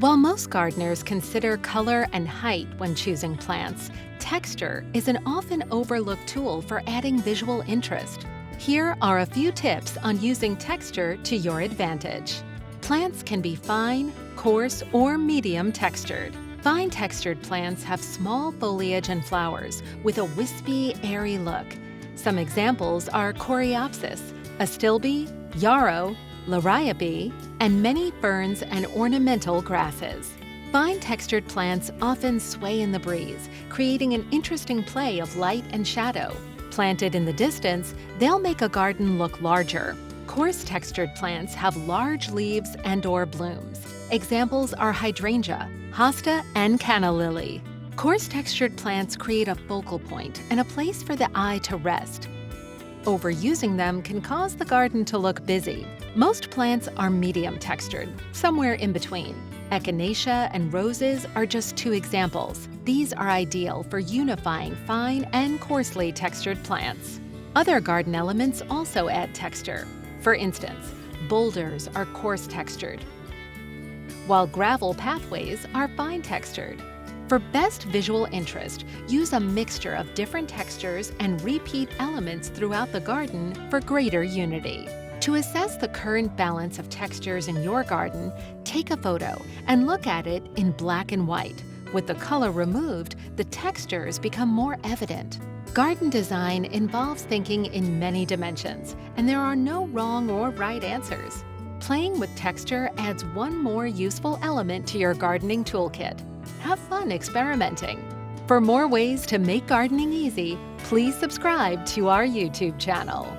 While most gardeners consider color and height when choosing plants, texture is an often overlooked tool for adding visual interest. Here are a few tips on using texture to your advantage. Plants can be fine, coarse, or medium textured. Fine textured plants have small foliage and flowers with a wispy, airy look. Some examples are Coreopsis, Astilbe, Yarrow, Liriope, and many ferns and ornamental grasses. Fine textured plants often sway in the breeze, creating an interesting play of light and shadow. Planted in the distance, they'll make a garden look larger. Coarse textured plants have large leaves and/or blooms. Examples are hydrangea, hosta, and canna lily. Coarse textured plants create a focal point and a place for the eye to rest. Overusing them can cause the garden to look busy. Most plants are medium textured, somewhere in between. Echinacea and roses are just two examples. These are ideal for unifying fine and coarsely textured plants. Other garden elements also add texture. For instance, boulders are coarse textured, while gravel pathways are fine textured. For best visual interest, use a mixture of different textures and repeat elements throughout the garden for greater unity. To assess the current balance of textures in your garden, take a photo and look at it in black and white. With the color removed, the textures become more evident. Garden design involves thinking in many dimensions, and there are no wrong or right answers. Playing with texture adds one more useful element to your gardening toolkit. Have fun experimenting. For more ways to make gardening easy, please subscribe to our YouTube channel.